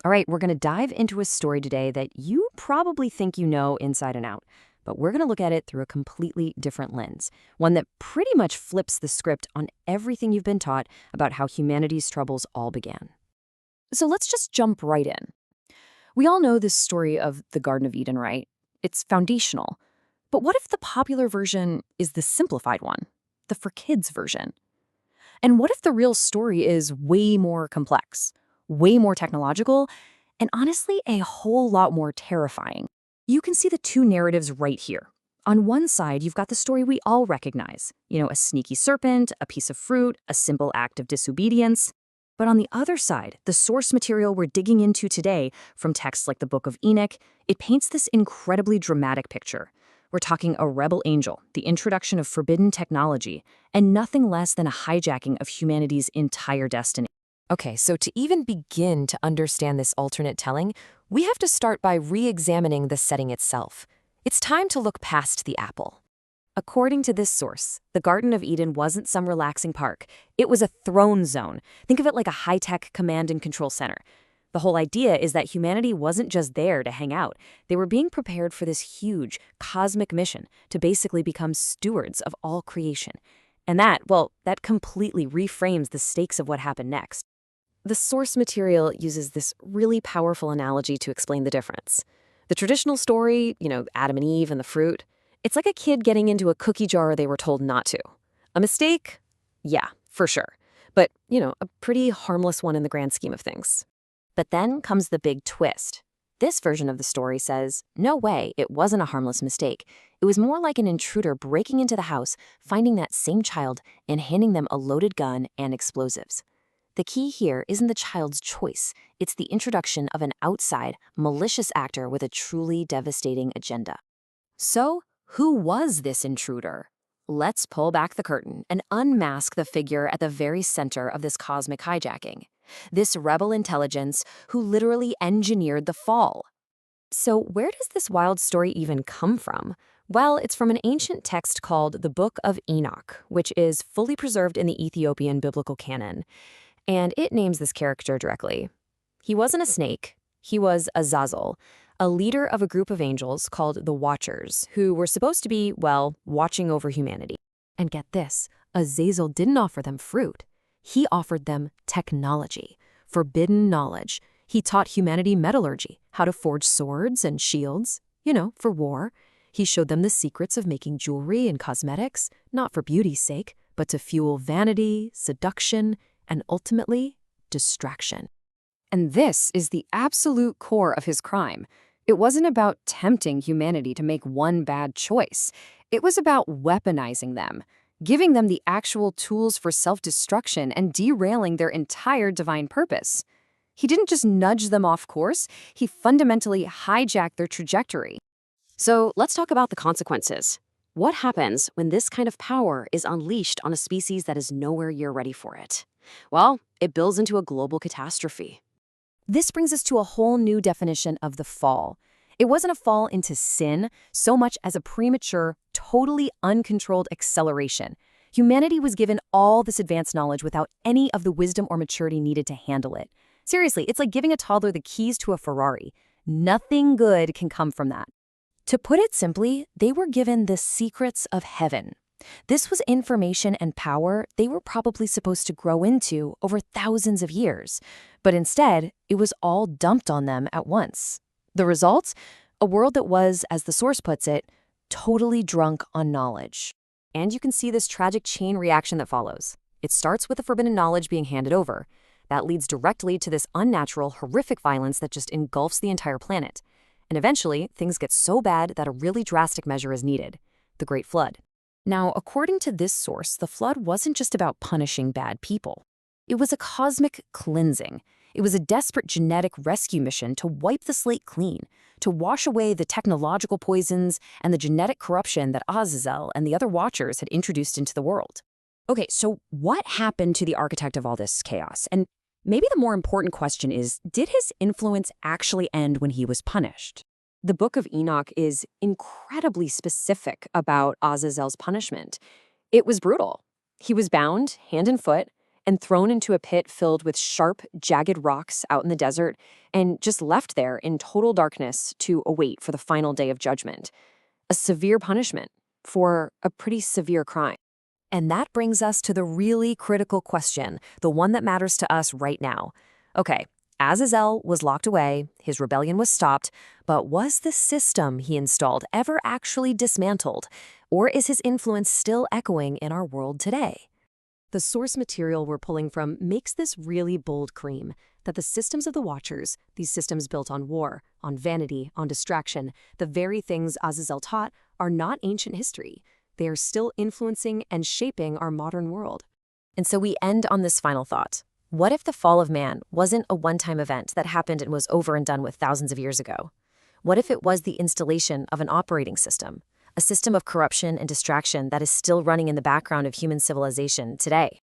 All right, we're going to dive into a story today that you probably think you know inside and out, but we're going to look at it through a completely different lens, one that pretty much flips the script on everything you've been taught about how humanity's troubles all began. So let's just jump right in. We all know this story of the Garden of Eden, right? It's foundational. But what if the popular version is the simplified one, the for kids version? And what if the real story is way more complex, way more technological, and honestly, a whole lot more terrifying? You can see the two narratives right here. On one side, you've got the story we all recognize. A sneaky serpent, a piece of fruit, a simple act of disobedience. But on the other side, the source material we're digging into today, from texts like the Book of Enoch, it paints this incredibly dramatic picture. We're talking a rebel angel, the introduction of forbidden technology, and nothing less than a hijacking of humanity's entire destiny. Okay, so to even begin to understand this alternate telling, we have to start by re-examining the setting itself. It's time to look past the apple. According to this source, the Garden of Eden wasn't some relaxing park. It was a throne zone. Think of it like a high-tech command and control center. The whole idea is that humanity wasn't just there to hang out. They were being prepared for this huge, cosmic mission to basically become stewards of all creation. And that completely reframes the stakes of what happened next. The source material uses this really powerful analogy to explain the difference. The traditional story, Adam and Eve and the fruit, it's like a kid getting into a cookie jar they were told not to. A mistake? Yeah, for sure. But, a pretty harmless one in the grand scheme of things. But then comes the big twist. This version of the story says, no way, it wasn't a harmless mistake. It was more like an intruder breaking into the house, finding that same child, and handing them a loaded gun and explosives. The key here isn't the child's choice. It's the introduction of an outside, malicious actor with a truly devastating agenda. So, who was this intruder? Let's pull back the curtain and unmask the figure at the very center of this cosmic hijacking. This rebel intelligence who literally engineered the fall. So where does this wild story even come from? Well, it's from an ancient text called the Book of Enoch, which is fully preserved in the Ethiopian biblical canon. And it names this character directly. He wasn't a snake. He was Azazel, a leader of a group of angels called the Watchers, who were supposed to be, watching over humanity. And get this, Azazel didn't offer them fruit. He offered them technology, forbidden knowledge. He taught humanity metallurgy, how to forge swords and shields, for war. He showed them the secrets of making jewelry and cosmetics, not for beauty's sake, but to fuel vanity, seduction, and ultimately, distraction. And this is the absolute core of his crime. It wasn't about tempting humanity to make one bad choice. It was about weaponizing them, giving them the actual tools for self-destruction and derailing their entire divine purpose. He didn't just nudge them off course, he fundamentally hijacked their trajectory. So let's talk about the consequences. What happens when this kind of power is unleashed on a species that is nowhere near ready for it? Well, it builds into a global catastrophe. This brings us to a whole new definition of the fall. It wasn't a fall into sin so much as a premature, totally uncontrolled acceleration. Humanity was given all this advanced knowledge without any of the wisdom or maturity needed to handle it. Seriously, it's like giving a toddler the keys to a Ferrari. Nothing good can come from that. To put it simply, they were given the secrets of heaven. This was information and power they were probably supposed to grow into over thousands of years. But instead, it was all dumped on them at once. The results? A world that was, as the source puts it, totally drunk on knowledge. And you can see this tragic chain reaction that follows. It starts with the forbidden knowledge being handed over. That leads directly to this unnatural, horrific violence that just engulfs the entire planet. And eventually, things get so bad that a really drastic measure is needed: the Great Flood. Now, according to this source, the flood wasn't just about punishing bad people. It was a cosmic cleansing. It was a desperate genetic rescue mission to wipe the slate clean, to wash away the technological poisons and the genetic corruption that Azazel and the other Watchers had introduced into the world. Okay, so what happened to the architect of all this chaos? And maybe the more important question is, did his influence actually end when he was punished? The Book of Enoch is incredibly specific about Azazel's punishment. It was brutal. He was bound, hand and foot, and thrown into a pit filled with sharp, jagged rocks out in the desert, and just left there in total darkness to await for the final day of judgment. A severe punishment for a pretty severe crime. And that brings us to the really critical question, the one that matters to us right now. Okay, Azazel was locked away, his rebellion was stopped, but was the system he installed ever actually dismantled? Or is his influence still echoing in our world today? The source material we're pulling from makes this really bold claim that the systems of the Watchers, these systems built on war, on vanity, on distraction, the very things Azazel taught, are not ancient history. They are still influencing and shaping our modern world. And so we end on this final thought. What if the fall of man wasn't a one-time event that happened and was over and done with thousands of years ago? What if it was the installation of an operating system, a system of corruption and distraction that is still running in the background of human civilization today?